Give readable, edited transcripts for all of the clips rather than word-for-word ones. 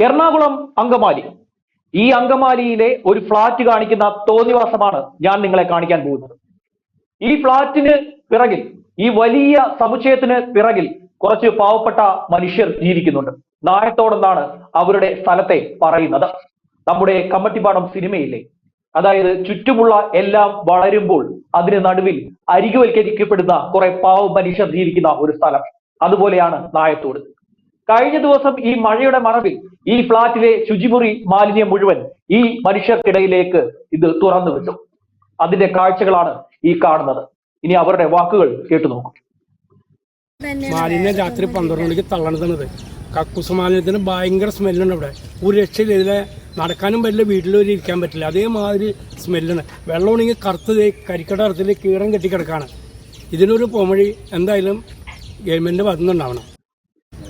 എറണാകുളം അങ്കമാലി. ഈ അങ്കമാലിയിലെ ഒരു ഫ്ളാറ്റ് കാണിക്കുന്ന തോന്നിവാസമാണ് ഞാൻ നിങ്ങളെ കാണിക്കാൻ പോകുന്നത്. ഈ ഫ്ളാറ്റിന് പിറകിൽ, ഈ വലിയ സമുച്ചയത്തിന് പിറകിൽ കുറച്ച് പാവപ്പെട്ട മനുഷ്യർ ജീവിക്കുന്നുണ്ട്. നായത്തോടെന്നാണ് അവരുടെ സ്ഥലത്തെ പറയുന്നത്. നമ്മുടെ കമ്മട്ടിപ്പാടം സിനിമയില്ലേ, അതായത് ചുറ്റുമുള്ള എല്ലാം വളരുമ്പോൾ അതിന് നടുവിൽ അരികുവൽക്കരിക്കപ്പെടുന്ന കുറെ പാവ മനുഷ്യർ ജീവിക്കുന്ന ഒരു സ്ഥലം, അതുപോലെയാണ് നായത്തോട്. കഴിഞ്ഞ ദിവസം ഈ മഴയുടെ മറവിൽ ഈ ഫ്ളാറ്റിലെ ശുചിമുറി മാലിന്യം മുഴുവൻ ഈ മനുഷ്യർക്കിടയിലേക്ക് ഇത് തുറന്നു വിട്ടു. അതിന്റെ കാഴ്ചകളാണ് ഈ കാണുന്നത്. ഇനി അവരുടെ വാക്കുകൾ കേട്ടു നോക്കും. മാലിന്യം രാത്രി 12 മണിക്ക് തള്ളണത്. കക്കൂസ് മാലിന്യത്തിന് ഭയങ്കര സ്മെല്ലുണ്ട്. ഇവിടെ ഒരു രക്ഷയില്ല. ഇതിലെ നടക്കാനും പറ്റില്ല, വീട്ടിലൊരു ഇരിക്കാൻ പറ്റില്ല. അതേമാതിരി സ്മെല്ലാണ്. വെള്ളം ഉണ്ടെങ്കിൽ കറുത്തത് കരിക്കട്ട കറുത്തിൽ കീടം കെട്ടിക്കിടക്കാണ്. ഇതിനൊരു പോംവഴി എന്തായാലും ഗവൺമെന്റ് ഭാഗത്തുനിന്നുണ്ടാവണം.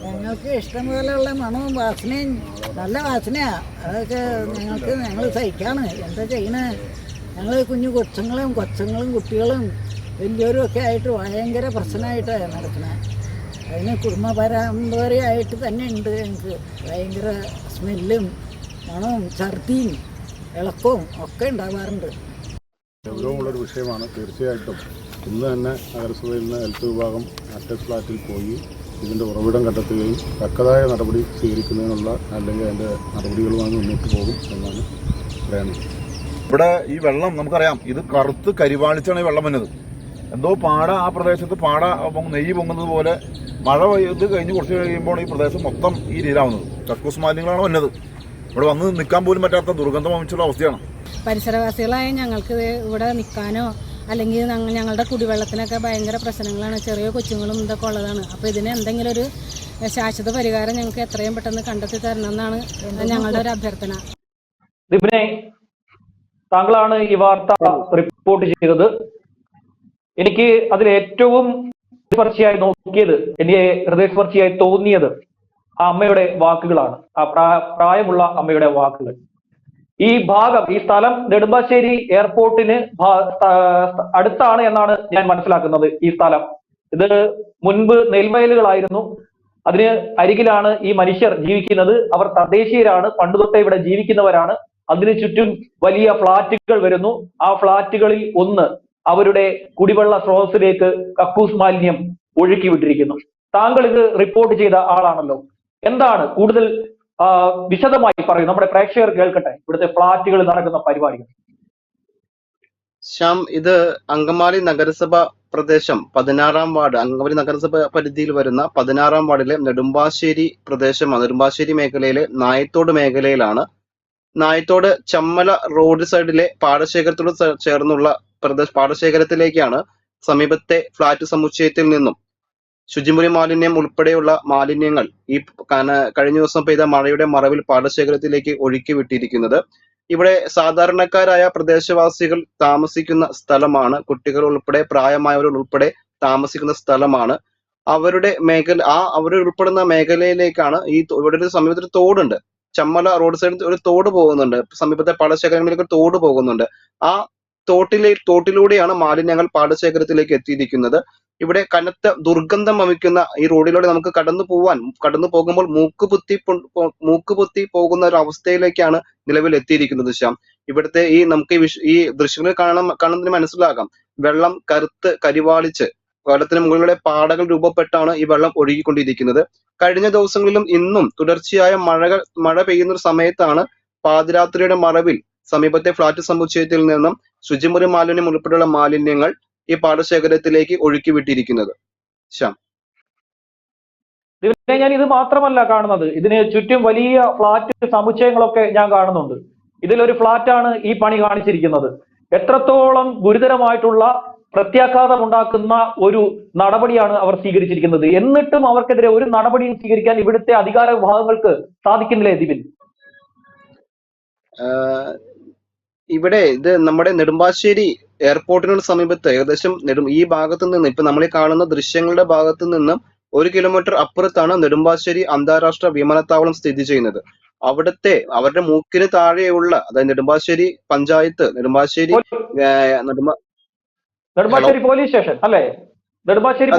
ഞങ്ങൾക്ക് ഇഷ്ടംപോലെയുള്ള മണവും വാസനയും നല്ല വാസനയാണ്. അതൊക്കെ ഞങ്ങൾ സഹിക്കാണ്. എന്താ ചെയ്യണേ? ഞങ്ങൾ കുഞ്ഞു കൊച്ചുങ്ങളും കുട്ടികളും വലിയവരും ഒക്കെ ആയിട്ട് ഭയങ്കര പ്രശ്നമായിട്ടാണ് നടക്കുന്നത്. അതിന് കുടുംബ പരമ്പരയായിട്ട് തന്നെ ഉണ്ട്. ഞങ്ങൾക്ക് ഭയങ്കര സ്മെല്ലും മണവും ഛർദിയും ഇളക്കവും ഒക്കെ ഉണ്ടാവാറുണ്ട്. ഗൗരവമുള്ളൊരു വിഷയമാണ്. തീർച്ചയായിട്ടും ഇന്ന് തന്നെ നഗരസഭയിൽ നിന്ന് ഹെൽത്ത് വിഭാഗം അറ്റസ് ഫ്ലാറ്റിൽ പോയി ഇതിൻ്റെ ഉറവിടം കണ്ടെത്തുകയും തക്കതായ നടപടി സ്വീകരിക്കുന്നതിനുള്ള അല്ലെങ്കിൽ അതിൻ്റെ നടപടികളുമായി മുന്നോട്ട് പോകും എന്നാണ് പറയുന്നത്. ഇവിടെ ഈ വെള്ളം നമുക്കറിയാം, ഇത് കറുത്ത് കരിവാളിച്ചാണ് ഈ വെള്ളം വന്നത്. എന്തോ പാട, ആ പ്രദേശത്ത് പാട നെയ്യ് പൊങ്ങുന്നത് പോലെ മഴ പെയ്ത് കഴിഞ്ഞ് കുറച്ച് കഴിയുമ്പോൾ ഈ പ്രദേശം മൊത്തം ഈ രീതിയിലാവുന്നത്. കക്കൂസ് മാലിന്യങ്ങളാണ് വന്നത്. ഇവിടെ വന്ന് നിൽക്കാൻ പോലും പറ്റാത്ത ദുർഗന്ധം വമിച്ചുള്ള അവസ്ഥയാണ്. പരിസരവാസികളായ ഞങ്ങൾക്ക് ഇവിടെ നിൽക്കാനോ അല്ലെങ്കിൽ ഞങ്ങളുടെ കുടിവെള്ളത്തിനൊക്കെ ഭയങ്കര പ്രശ്നങ്ങളാണ്. ചെറിയ കൊച്ചുങ്ങളും ഇതൊക്കെ ഉള്ളതാണ്. അപ്പോൾ ഇതിന് എന്തെങ്കിലും ഒരു ശാശ്വത പരിഹാരം ഞങ്ങൾക്ക് എത്രയും പെട്ടെന്ന് കണ്ടെത്തി തരണം എന്നാണ് ഞങ്ങളുടെ ഒരു അഭ്യർത്ഥന. ദിപിനെ, താങ്കളാണ് ഈ വാർത്ത റിപ്പോർട്ട് ചെയ്തത്. എനിക്ക് അതിൽ ഏറ്റവും സ്പർശിയായി നോക്കിയത്, എനിക്ക് ഹൃദയസ്പർശിയായി തോന്നിയത് ആ അമ്മയുടെ വാക്കുകളാണ്. ആ പ്രായമുള്ള അമ്മയുടെ വാക്കുകൾ. ഈ ഭാഗം, ഈ സ്ഥലം നെടുമ്പാശ്ശേരി എയർപോർട്ടിന് അടുത്താണ് എന്നാണ് ഞാൻ മനസ്സിലാക്കുന്നത്. ഈ സ്ഥലം, ഇത് മുൻപ് നെൽവയലുകളായിരുന്നു. അതിന് അരികിലാണ് ഈ മനുഷ്യർ ജീവിക്കുന്നത്. അവർ തദ്ദേശീയരാണ്, പണ്ടുതൊട്ടേ ഇവിടെ ജീവിക്കുന്നവരാണ്. അതിനു ചുറ്റും വലിയ ഫ്ളാറ്റുകൾ വരുന്നു. ആ ഫ്ളാറ്റുകളിൽ ഒന്ന് അവരുടെ കുടിവെള്ള സ്രോതസ്സിലേക്ക് കക്കൂസ് മാലിന്യം ഒഴുക്കി വിട്ടിരിക്കുന്നു. താങ്കൾ ഇത് റിപ്പോർട്ട് ചെയ്ത ആളാണല്ലോ. എന്താണ് കൂടുതൽ വിശദമായി പറയും, നമ്മുടെ പ്രേക്ഷകർ കേൾക്കട്ടെ, ഇവിടുത്തെ ഫ്ളാറ്റുകളിൽ നടക്കുന്ന പരിപാടികൾ. ശ്യാം, ഇത് അങ്കമാലി നഗരസഭ പ്രദേശം 16-ാം വാർഡ്, അങ്കമാലി നഗരസഭ പരിധിയിൽ വരുന്ന 16-ാം വാർഡിലെ നെടുമ്പാശ്ശേരി പ്രദേശമാണ്. നെടുമ്പാശ്ശേരി മേഖലയിലെ നായത്തോട് മേഖലയിലാണ്. നായത്തോട് ചമ്മല റോഡ് സൈഡിലെ പാടശേഖരത്തോട് ചേർന്നുള്ള പാടശേഖരത്തിലേക്കാണ് സമീപത്തെ ഫ്ളാറ്റ് സമുച്ചയത്തിൽ നിന്നും ശുചിമുറി മാലിന്യം ഉൾപ്പെടെയുള്ള മാലിന്യങ്ങൾ ഈ കഴിഞ്ഞ ദിവസം പെയ്ത മഴയുടെ മറവിൽ പാടശേഖരത്തിലേക്ക് ഒഴുക്കി വിട്ടിരിക്കുന്നത്. ഇവിടെ സാധാരണക്കാരായ പ്രദേശവാസികൾ താമസിക്കുന്ന സ്ഥലമാണ്. കുട്ടികൾ ഉൾപ്പെടെ പ്രായമായവർ ഉൾപ്പെടെ താമസിക്കുന്ന സ്ഥലമാണ്. അവരുടെ അവർ ഉൾപ്പെടുന്ന മേഖലയിലേക്കാണ് ഇവിടെ ഒരു സമീപത്തൊരു തോടുണ്ട്. ചമ്മല റോഡ് സൈഡിൽ ഒരു തോട് പോകുന്നുണ്ട്. സമീപത്തെ പാടശേഖരങ്ങളിലേക്ക് തോട് പോകുന്നുണ്ട്. ആ തോട്ടിലൂടെയാണ് മാലിന്യങ്ങൾ പാടശേഖരത്തിലേക്ക് എത്തിയിരിക്കുന്നത്. ഇവിടെ കനത്ത ദുർഗന്ധം വമിക്കുന്ന ഈ റോഡിലൂടെ നമുക്ക് കടന്നു പോകുമ്പോൾ മൂക്കുപൊത്തി പോകുന്ന ഒരു അവസ്ഥയിലേക്കാണ് നിലവിൽ എത്തിയിരിക്കുന്നത്. ശ്യാം, ഇവിടുത്തെ നമുക്ക് ഈ ദൃശ്യങ്ങൾ കാണുന്നതിന് മനസ്സിലാകാം. വെള്ളം കറുത്ത് കരിവാളിച്ച് വെള്ളത്തിന് മുകളിലൂടെ പാടകൾ രൂപപ്പെട്ടാണ് ഈ വെള്ളം ഒഴുകിക്കൊണ്ടിരിക്കുന്നത്. കഴിഞ്ഞ ദിവസങ്ങളിലും ഇന്നും തുടർച്ചയായ മഴ പെയ്യുന്ന ഒരു സമയത്താണ് പാതിരാത്രിയുടെ മറവിൽ സമീപത്തെ ഫ്ളാറ്റ് സമുച്ചയത്തിൽ നിന്നും ശുചിമുറി മാലിന്യം ഉൾപ്പെടെയുള്ള മാലിന്യങ്ങൾ ഈ പാടശേഖരത്തിലേക്ക് ഒഴുക്കി വിട്ടിരിക്കുന്നത്. ശ്യാം, ഞാൻ ഇത് മാത്രമല്ല കാണുന്നത്, ഇതിന് ചുറ്റും വലിയ ഫ്ളാറ്റ് സമുച്ചയങ്ങളൊക്കെ ഞാൻ കാണുന്നുണ്ട്. ഇതിലൊരു ഫ്ളാറ്റാണ് ഈ പണി കാണിച്ചിരിക്കുന്നത്. എത്രത്തോളം ഗുരുതരമായിട്ടുള്ള പ്രത്യാഘാതം ഉണ്ടാക്കുന്ന ഒരു നടപടിയാണ് അവർ സ്വീകരിച്ചിരിക്കുന്നത്. എന്നിട്ടും അവർക്കെതിരെ ഒരു നടപടിയും സ്വീകരിക്കാൻ ഇവിടുത്തെ അധികാര വിഭാഗങ്ങൾക്ക് സാധിക്കുന്നില്ലേ ദിപിൻ? ഇവിടെ ഇത് നമ്മുടെ നെടുമ്പാശ്ശേരി എയർപോർട്ടിനോട് സമീപത്ത് ഏകദേശം ഈ ഭാഗത്ത് നിന്ന് ഇപ്പൊ നമ്മൾ ഈ കാണുന്ന ദൃശ്യങ്ങളുടെ ഭാഗത്ത് നിന്നും 1 കിലോമീറ്റർ അപ്പുറത്താണ് നെടുമ്പാശ്ശേരി അന്താരാഷ്ട്ര വിമാനത്താവളം സ്ഥിതി ചെയ്യുന്നത്. അവരുടെ മൂക്കിന് താഴെയുള്ള, അതായത് നെടുമ്പാശ്ശേരി പഞ്ചായത്ത്, നെടുമ്പാശ്ശേരി പോലീസ് സ്റ്റേഷൻ അല്ലേ? നെടുമ്പാശ്ശേരി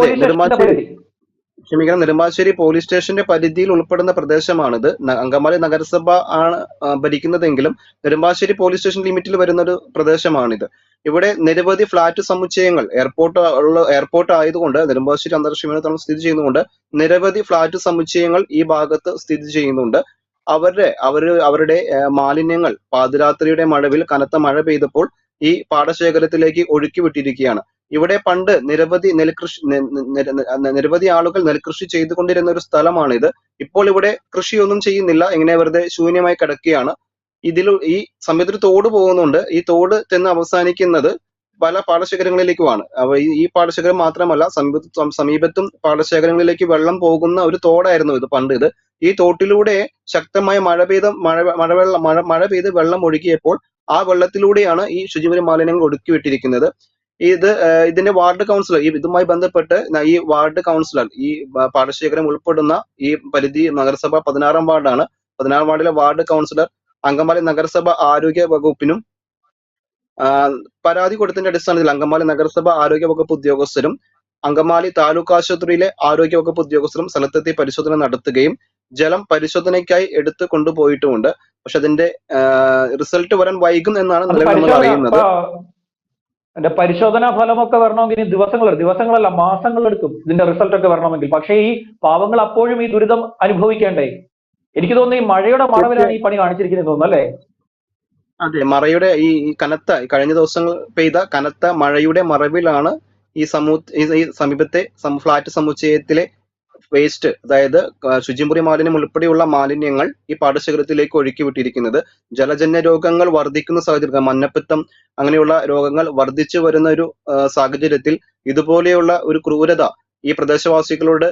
ക്ഷമിക്കണം, നെടുമ്പാശ്ശേരി പോലീസ് സ്റ്റേഷന്റെ പരിധിയിൽ ഉൾപ്പെടുന്ന പ്രദേശമാണിത്. അങ്കമാലി നഗരസഭ ആണ് ഭരിക്കുന്നതെങ്കിലും നെടുമ്പാശ്ശേരി പോലീസ് സ്റ്റേഷൻ ലിമിറ്റിൽ വരുന്ന ഒരു പ്രദേശമാണിത്. ഇവിടെ നിരവധി ഫ്ളാറ്റ് സമുച്ചയങ്ങൾ, എയർപോർട്ട് ആയതുകൊണ്ട്, നെടുമ്പാശ്ശേരി അന്താരാഷ്ട്ര വിമാനത്താവളം സ്ഥിതി ചെയ്യുന്നതുകൊണ്ട് നിരവധി ഫ്ളാറ്റ് സമുച്ചയങ്ങൾ ഈ ഭാഗത്ത് സ്ഥിതി ചെയ്യുന്നുണ്ട്. അവരുടെ മാലിന്യങ്ങൾ പാതിരാത്രിയുടെ മഴവിൽ കനത്ത മഴ പെയ്തപ്പോൾ ഈ പാടശേഖരത്തിലേക്ക് ഒഴുക്കി വിട്ടിരിക്കുകയാണ്. ഇവിടെ പണ്ട് നിരവധി ആളുകൾ നെൽകൃഷി ചെയ്തുകൊണ്ടിരുന്ന ഒരു സ്ഥലമാണിത്. ഇപ്പോൾ ഇവിടെ കൃഷിയൊന്നും ചെയ്യുന്നില്ല, ഇങ്ങനെ വെറുതെ ശൂന്യമായി കിടക്കുകയാണ്. ഈ സമയത്തൊരു തോട് പോകുന്നുണ്ട്. ഈ തോട് ചെന്ന് അവസാനിക്കുന്നത് പല പാടശേഖരങ്ങളിലേക്കുമാണ്. ഈ പാടശേഖരം മാത്രമല്ല, സമീപത്തും പാടശേഖരങ്ങളിലേക്ക് വെള്ളം പോകുന്ന ഒരു തോടായിരുന്നു ഇത് പണ്ട്. ഈ തോട്ടിലൂടെ ശക്തമായ മഴ പെയ്ത് വെള്ളം ഒഴുകിയപ്പോൾ ആ വെള്ളത്തിലൂടെയാണ് ഈ ശുചിമുറി മാലിന്യങ്ങൾ ഒഴുക്കി വിട്ടിരിക്കുന്നത്. ഇതിന്റെ വാർഡ് കൗൺസിലർ, ഇതുമായി ബന്ധപ്പെട്ട് ഈ വാർഡ് കൗൺസിലർ, ഈ പാടശേഖരം ഉൾപ്പെടുന്ന ഈ പരിധി നഗരസഭ 16 വാർഡാണ്. 16 വാർഡിലെ വാർഡ് കൗൺസിലർ അങ്കമാലി നഗരസഭ ആരോഗ്യ വകുപ്പിനും പരാതി കൊടുത്തതിന്റെ അടിസ്ഥാനത്തിൽ അങ്കമാലി നഗരസഭ ആരോഗ്യ വകുപ്പ് ഉദ്യോഗസ്ഥരും അങ്കമാലി താലൂക്ക് ആശുപത്രിയിലെ ആരോഗ്യ വകുപ്പ് ഉദ്യോഗസ്ഥരും സ്ഥലത്തെത്തി പരിശോധന നടത്തുകയും ജലം പരിശോധനയ്ക്കായി എടുത്ത് കൊണ്ടുപോയിട്ടുമുണ്ട്. പക്ഷെ അതിന്റെ റിസൾട്ട് വരാൻ വൈകും എന്നാണ് നിലവിൽ നമ്മൾ അറിയുന്നത്. എന്റെ പരിശോധനാ ഫലമൊക്കെ വരണമെങ്കിൽ ഇനി ദിവസങ്ങളല്ല മാസങ്ങൾ എടുക്കും ഇതിന്റെ റിസൾട്ട് ഒക്കെ വരണമെങ്കിൽ. പക്ഷേ ഈ പാവങ്ങൾ അപ്പോഴും ഈ ദുരിതം അനുഭവിക്കേണ്ടേ? എനിക്ക് തോന്നുന്നു ഈ മഴയുടെ മറവിലാണ് ഈ പണി കാണിച്ചിരിക്കുന്നത് തോന്നുന്നു, അല്ലേ? അതെ, മഴയുടെ ഈ കഴിഞ്ഞ ദിവസങ്ങൾ പെയ്ത കനത്ത മഴയുടെ മറവിലാണ് ഈ സമീപത്തെ ഫ്ളാറ്റ് സമുച്ചയത്തിലെ വേസ്റ്റ്, അതായത് ശുചിമുറി മാലിന്യം ഉൾപ്പെടെയുള്ള മാലിന്യങ്ങൾ ഈ പാടശേഖരത്തിലേക്ക് ഒഴുക്കി വിട്ടിരിക്കുന്നത്. ജലജന്യ രോഗങ്ങൾ വർദ്ധിക്കുന്ന സാഹചര്യം, മഞ്ഞപ്പിത്തം അങ്ങനെയുള്ള രോഗങ്ങൾ വർദ്ധിച്ചു വരുന്ന ഒരു സാഹചര്യത്തിൽ ഇതുപോലെയുള്ള ഒരു ക്രൂരത ഈ പ്രദേശവാസികളോട്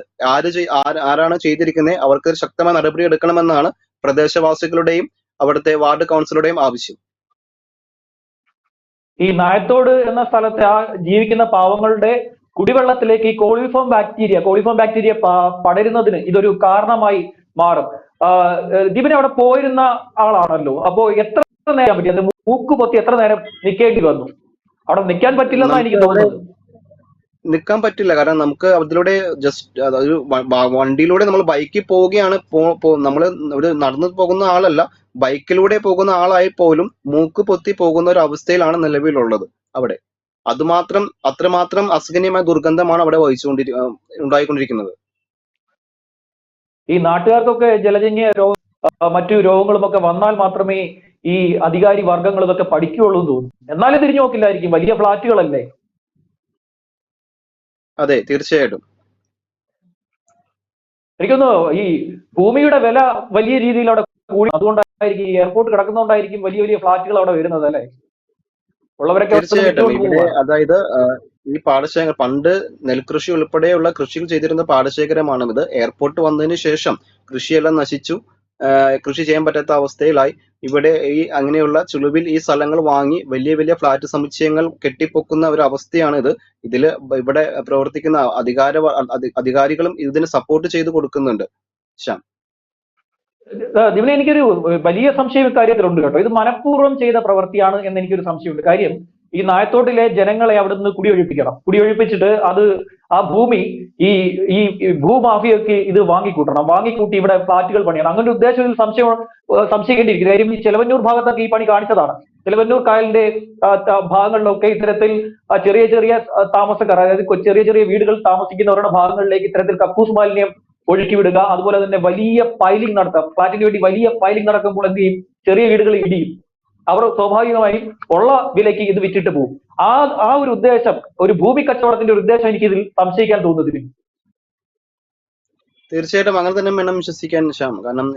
ആരാണ് ചെയ്തിരിക്കുന്നത്, അവർക്ക് ശക്തമായ നടപടി എടുക്കണമെന്നാണ് പ്രദേശവാസികളുടെയും അവിടുത്തെ വാർഡ് കൗൺസിലറുടെയും ആവശ്യം. ഈ നായത്തോട് എന്ന സ്ഥലത്തെ ആ ജീവിക്കുന്ന പാവങ്ങളുടെ കുടിവെള്ളത്തിലേക്ക് ഈ കോളിഫോം ബാക്ടീരിയ പടരുന്നതിന് ഇതൊരു കാരണമായി മാറും. ദീപിനെ അവിടെ പോയിരുന്ന ആളാണല്ലോ, അപ്പോ എത്ര നേരം പറ്റി? അത് മൂക്ക് പൊത്തി എത്ര നേരം നിൽക്കേണ്ടി വന്നു? അവിടെ നിൽക്കാൻ പറ്റില്ലെന്നാണ് എനിക്ക് തോന്നുന്നത്. നിൽക്കാൻ പറ്റില്ല, കാരണം നമുക്ക് അതിലൂടെ ജസ്റ്റ് അതൊരു വണ്ടിയിലൂടെ നമ്മൾ ബൈക്കിൽ പോവുകയാണ്, നമ്മൾ ഒരു നടന്നു പോകുന്ന ആളല്ല, ബൈക്കിലൂടെ പോകുന്ന ആളായി പോലും മൂക്ക് പൊത്തി പോകുന്ന ഒരു അവസ്ഥയിലാണ് നിലവിലുള്ളത് അവിടെ. അത്രമാത്രം അസഹനീയമായ ദുർഗന്ധമാണ് അവിടെ ഉണ്ടായിക്കൊണ്ടിരിക്കുന്നത്. ഈ നാട്ടുകാർക്കൊക്കെ ജലജന്യ മറ്റു രോഗങ്ങളുമൊക്കെ വന്നാൽ മാത്രമേ ഈ അധികാരി വർഗങ്ങൾ ഇതൊക്കെ പഠിക്കുകയുള്ളൂ എന്ന് തോന്നുന്നു. എന്നാലും തിരിഞ്ഞു നോക്കില്ലായിരിക്കും, വലിയ ഫ്ലാറ്റുകളല്ലേ? അതെ, തീർച്ചയായിട്ടും. എനിക്കൊന്ന് ഈ ഭൂമിയുടെ വില വലിയ രീതിയിൽ അവിടെ കൂടി, അതുകൊണ്ടായിരിക്കും ഈ എയർപോർട്ട് കിടക്കുന്നതുകൊണ്ടായിരിക്കും വലിയ വലിയ ഫ്ലാറ്റുകൾ അവിടെ വരുന്നത്, അല്ലേ? ഉള്ളവരൊക്കെ തീർച്ചയായിട്ടും. ഇവിടെ അതായത് ഈ പാടശേഖരം പണ്ട് നെൽകൃഷി ഉൾപ്പെടെയുള്ള കൃഷികൾ ചെയ്തിരുന്ന പാടശേഖരമാണ് ഇത്. എയർപോർട്ട് വന്നതിന് ശേഷം കൃഷിയെല്ലാം നശിച്ചു, കൃഷി ചെയ്യാൻ പറ്റാത്ത അവസ്ഥയിലായി. ഇവിടെ അങ്ങനെയുള്ള ചുളുവിൽ ഈ സ്ഥലങ്ങൾ വാങ്ങി വലിയ വലിയ ഫ്ളാറ്റ് സമുച്ചയങ്ങൾ കെട്ടിപ്പൊക്കുന്ന ഒരു അവസ്ഥയാണ് ഇത്. ഇവിടെ പ്രവർത്തിക്കുന്ന അധികാരികളും ഇതിന് സപ്പോർട്ട് ചെയ്ത് കൊടുക്കുന്നുണ്ട്. ശ്യാം, ദിവനെ എനിക്കൊരു വലിയ സംശയം ഇക്കാര്യത്തിലുണ്ട് കേട്ടോ. ഇത് മനഃപൂർവ്വം ചെയ്ത പ്രവൃത്തിയാണ് എന്ന് എനിക്കൊരു സംശയമുണ്ട്. കാര്യം ഈ നായത്തോട്ടിലെ ജനങ്ങളെ അവിടെ നിന്ന് കുടിയൊഴിപ്പിച്ചിട്ട് ആ ഭൂമി ഈ ഭൂമാഫിയൊക്കെ ഇത് വാങ്ങിക്കൂട്ടി ഇവിടെ ഫ്ളാറ്റുകൾ പണിയണം. അങ്ങനെ ഒരു ഉദ്ദേശം സംശയിക്കേണ്ടിയിരിക്കും. കാര്യം ഈ ചെലവന്നൂർ ഭാഗത്തൊക്കെ ഈ പണി കാണിച്ചതാണ്. ചെലവന്നൂർ കായലിന്റെ ഭാഗങ്ങളിലൊക്കെ ഇത്തരത്തിൽ ചെറിയ ചെറിയ താമസക്കാർ, അതായത് ചെറിയ ചെറിയ വീടുകൾ താമസിക്കുന്നവരുടെ ഭാഗങ്ങളിലേക്ക് ഇത്തരത്തിൽ കക്കൂസ് മാലിന്യം ഒഴുക്കി വിടുക, അതുപോലെ തന്നെ വലിയ പൈലിംഗ് നടത്താം. ഫ്ളാറ്റിന് വേണ്ടി വലിയ പൈലിംഗ് നടക്കുമ്പോൾ എന്ത് ചെയ്യും? ചെറിയ വീടുകൾ ഇടിയും. അവർ സ്വാഭാവികമായും ഉള്ള വിലയ്ക്ക് ഇത് വിറ്റിട്ട് പോകും. ആ ഒരു ഉദ്ദേശം, ഒരു ഭൂമി കച്ചവടത്തിന്റെ ഒരു ഉദ്ദേശം എനിക്ക് ഇതിൽ സംശയിക്കാൻ തോന്നുന്നില്ല. തീർച്ചയായിട്ടും അങ്ങനെ തന്നെ വേണം വിശ്വസിക്കാൻ ശ്യാം. കാരണം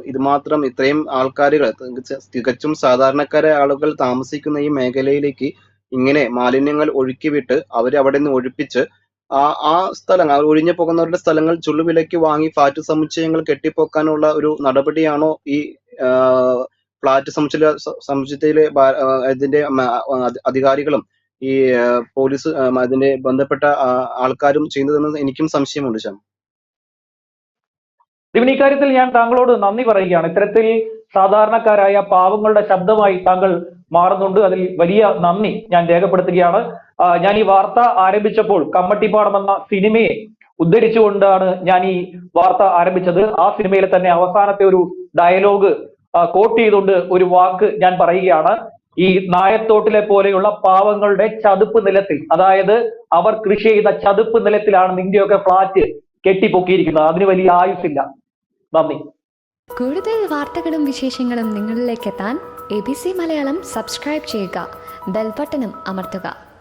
ഇത് മാത്രം ഇത്രയും ആൾക്കാരുകൾ, തികച്ചും സാധാരണക്കാരായ ആളുകൾ താമസിക്കുന്ന ഈ മേഖലയിലേക്ക് ഇങ്ങനെ മാലിന്യങ്ങൾ ഒഴുക്കിവിട്ട് അവരെ അവിടെ നിന്ന് ഒഴിപ്പിച്ച് ആ സ്ഥലങ്ങൾ, ഒഴിഞ്ഞു പോകുന്നവരുടെ സ്ഥലങ്ങൾ ചുള്ളുവിലയ്ക്ക് വാങ്ങി ഫ്ളാറ്റ് സമുച്ചയങ്ങൾ കെട്ടിപ്പൊക്കാനുള്ള ഒരു നടപടിയാണോ ഈ ഫ്ളാറ്റ് സമുച്ചയത്തിലെ ഇതിന്റെ അധികാരികളും ഈ പോലീസ് അതിന്റെ ബന്ധപ്പെട്ട ആൾക്കാരും ചെയ്യുന്നതെന്ന് എനിക്കും സംശയമുണ്ട് ശ്യാം. ഇക്കാര്യത്തിൽ ഞാൻ താങ്കളോട് നന്ദി പറയുകയാണ്. ഇത്തരത്തിൽ സാധാരണക്കാരായ പാവങ്ങളുടെ ശബ്ദമായി താങ്കൾ മാറുന്നുണ്ട്. അതിൽ വലിയ നന്ദി ഞാൻ രേഖപ്പെടുത്തുകയാണ്. ഞാൻ ഈ വാർത്ത ആരംഭിച്ചപ്പോൾ കമ്മട്ടിപ്പാടം എന്ന സിനിമയെ ഉദ്ധരിച്ചുകൊണ്ടാണ് ഞാൻ ഈ വാർത്ത ആരംഭിച്ചത്. ആ സിനിമയിലെ തന്നെ അവസാനത്തെ ഒരു ഡയലോഗ് കോട്ട് ചെയ്തുകൊണ്ട് ഒരു വാക്ക് ഞാൻ പറയുകയാണ്. ഈ നായത്തോട്ടിലെ പോലെയുള്ള പാവങ്ങളുടെ ചതുപ്പ് നിലത്തിൽ, അതായത് അവർ കൃഷി ചെയ്ത ചതുപ്പ് നിലത്തിലാണ് നിന്റെയൊക്കെ ഫ്ലാറ്റ് കെട്ടിപ്പൊക്കിയിരിക്കുന്നത്. അതിന് വലിയ ആയുസില്ല. നന്ദി. കൂടുതൽ വാർത്തകളും വിശേഷങ്ങളും നിങ്ങളിലേക്ക് എത്താൻ ABC മലയാളം സബ്സ്ക്രൈബ് ചെയ്യുക, ബെൽബട്ടനും അമർത്തുക.